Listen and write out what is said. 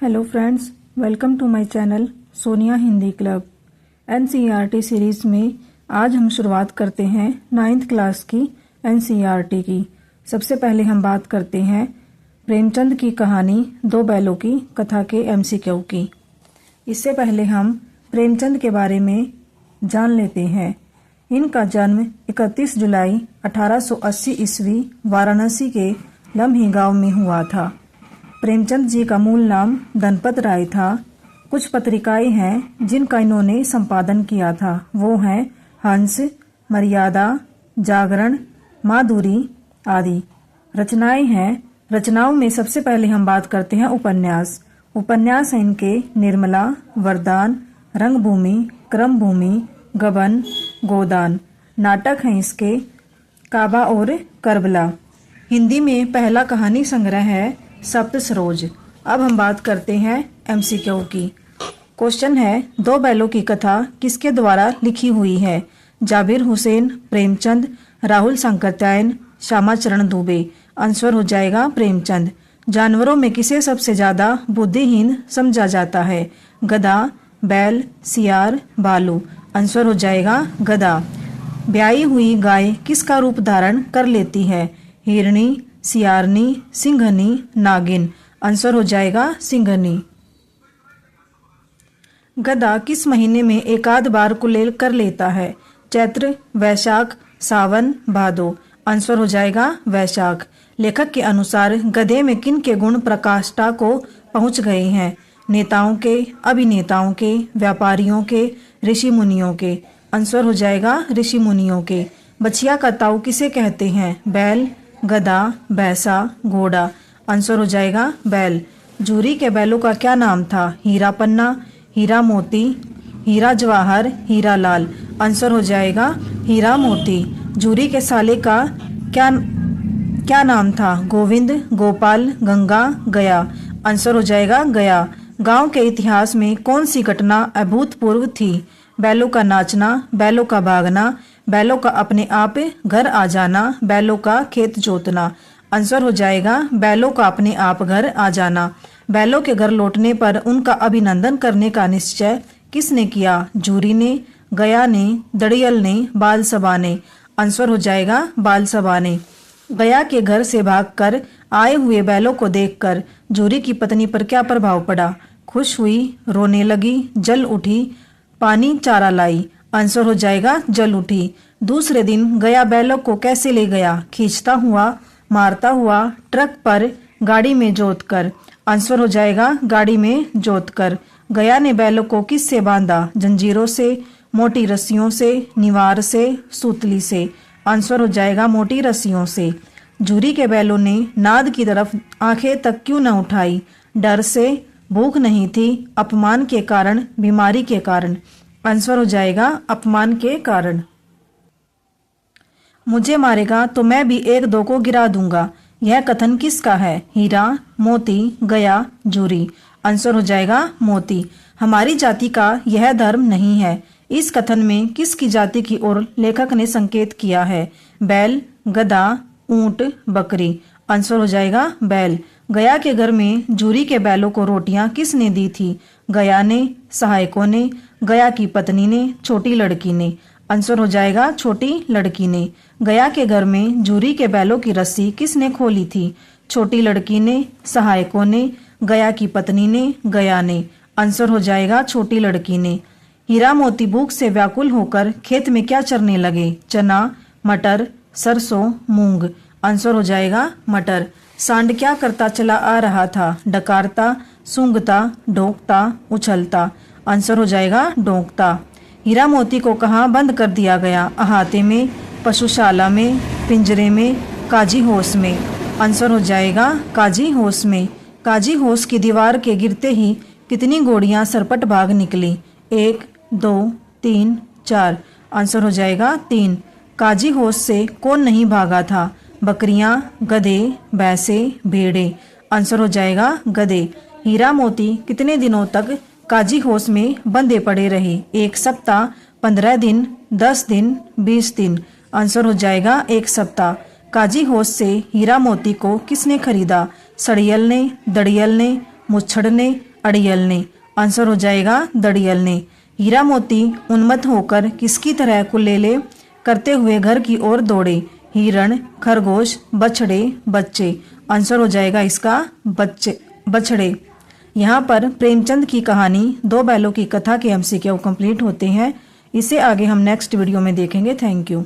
Hello friends, welcome to my channel Sonia Hindi club. NCERT series में आज हम शुरुआत करते हैं 9th क्लास की एनसीईआरटी की। सबसे पहले हम बात करते हैं प्रेमचंद की कहानी दो बैलों की कथा के एमसीक्यू की। इससे पहले हम प्रेमचंद के बारे में जान लेते हैं। इनका जन्म 31 जुलाई 1880 ईस्वी वाराणसी के लम्ही गांव में हुआ था। प्रेमचंद जी का मूल नाम धनपत राय था। कुछ पत्रिकाएं हैं जिनका इन्होंने संपादन किया था, वो हैं हंस, मर्यादा, जागरण, माधुरी आदि। रचनाएं हैं, रचनाओं में सबसे पहले हम बात करते हैं उपन्यास। उपन्यास हैं इनके निर्मला, वरदान, रंगभूमि, क्रमभूमि, गबन, गोदान। नाटक हैं इसके काबा और करबला। हिंदी में पहला कहानी संग्रह है सप्त सरोज। अब हम बात करते हैं एमसीक्यू की। क्वेश्चन है, दो बैलों की कथा किसके द्वारा लिखी हुई है? जाबिर हुसैन, प्रेमचंद, राहुल सांकृत्यायन, श्यामाचरण दुबे। आंसर हो जाएगा प्रेमचंद। जानवरों में किसे सबसे ज्यादा बुद्धिहीन समझा जाता है? गधा, बैल, सियार, भालू। आंसर हो जाएगा गधा। ब्याई हुई गाय किसका रूप धारण कर लेती है? हिरणी, सियारनी, सिंघनी, नागिन। आंसर हो जाएगा सिंघनी। गधा किस महीने में एक आध बार कुलेल कर लेता है? चैत्र, वैशाख, सावन, भादो। आंसर हो जाएगा वैशाख। लेखक के अनुसार गधे में किन के गुण प्रकाष्ठा को पहुंच गए हैं? नेताओं के, अभिनेताओं के, व्यापारियों के, ऋषि मुनियों के। आंसर हो जाएगा ऋषि मुनियों के। बछिया का ताऊ किसे कहते हैं? बैल, गधा, भैंसा, घोड़ा। आंसर हो जाएगा बैल। जूरी के बैलों का क्या नाम था? हीरा पन्ना, हीरा मोती, हीरा जवाहर, हीरा लाल। आंसर हो जाएगा हीरा मोती। जूरी के साले का क्या नाम था? गोविंद, गोपाल, गंगा, गया। आंसर हो जाएगा गया। गांव के इतिहास में कौन सी घटना अभूतपूर्व थी? बैलों का नाचना, बैलों का भागना, बैलों का अपने आप घर आ जाना, बैलों का खेत जोतना। आंसर हो जाएगा बैलों का अपने आप घर आ जाना। बैलों के घर लौटने पर उनका अभिनंदन करने का निश्चय किसने किया? जूरी ने, गया ने, दड़ियल ने, बालसभा ने। आंसर हो जाएगा बालसभा ने। गया के घर से भागकर आए हुए बैलों को देखकर जूरी की पत्नी पर क्या प्रभाव पड़ा? खुश हुई, रोने लगी, जल उठी, पानी चारा लाई। आंसर हो जाएगा जल उठी। दूसरे दिन गया बैलों को कैसे ले गया? खींचता हुआ, मारता हुआ, ट्रक पर, गाड़ी में जोतकर। आंसर हो जाएगा गाड़ी में जोतकर। गया ने बैलों को किससे बांधा? जंजीरों से, मोटी रस्सियों से, निवार से, सूतली से। आंसर हो जाएगा मोटी रस्सियों से। जूरी के बैलों ने नाद की तरफ आंखें तक क्यों न उठाई? डर से, भूख नहीं थी, अपमान के कारण, बीमारी के कारण। आंसर हो जाएगा अपमान के कारण। मुझे मारेगा तो मैं भी एक दो को गिरा दूंगा। यह कथन किसका है? हीरा, मोती, गया, जूरी। आंसर हो जाएगा मोती। हमारी जाति का यह धर्म नहीं है। इस कथन में किसकी जाति की ओर लेखक ने संकेत किया है? बैल, गधा, ऊंट, बकरी। आंसर हो जाएगा बैल। गया के घर में जूरी के बैलों को रोटियां किसने दी थी? गया ने, सहायकों ने, गया की पत्नी ने, छोटी लड़की ने। आंसर हो जाएगा छोटी लड़की ने। गया के घर में जूरी के बैलों की रस्सी किसने खोली थी? छोटी लड़की ने, सहायकों ने, गया की पत्नी ने, गया ने। आंसर हो जाएगा छोटी लड़की ने। हीरा मोती भूख से व्याकुल होकर खेत में क्या चरने लगे? चना, मटर, सरसों, मूंग। आंसर हो जाएगा मटर। सांड क्या करता चला आ रहा था? डकारता, सूंघता, डोंकता, उछलता। आंसर हो जाएगा डोंकता। हीरा मोती को कहाँ बंद कर दिया गया? अहाते में, पशुशाला में, पिंजरे में, काजी होश में। आंसर हो जाएगा काजी होश में। काजी होश की दीवार के गिरते ही कितनी गोड़ियां सरपट भाग निकली? 1, 2, 3, 4। आंसर हो जाएगा 3। काजी होश से कौन नहीं भागा था? बकरियां, गधे, भैंसे, भेड़े। आंसर हो जाएगा गधे। हीरा मोती कितने दिनों तक काजी होश में बंधे पड़े रहे? 1 सप्ताह, 15 दिन, 10 दिन, 20 दिन। आंसर हो जाएगा 1 सप्ताह। काजी होश से हीरा मोती को किसने खरीदा? सड़ियल ने, दड़ियल ने, मुच्छड़ ने। अड़ियल ने। आंसर हो जाएगा दड़ियल ने। हीरा मोती उन्मत्त होकर किसकी तरह कुलेले करते हुए घर की ओर दौड़े। हिरण, खरगोश, बछड़े, बच्चे। आंसर हो जाएगा इसका बछड़े। यहाँ पर प्रेमचंद की कहानी दो बैलों की कथा के एमसीक्यू कंप्लीट होते हैं। इसे आगे हम नेक्स्ट वीडियो में देखेंगे। Thank you.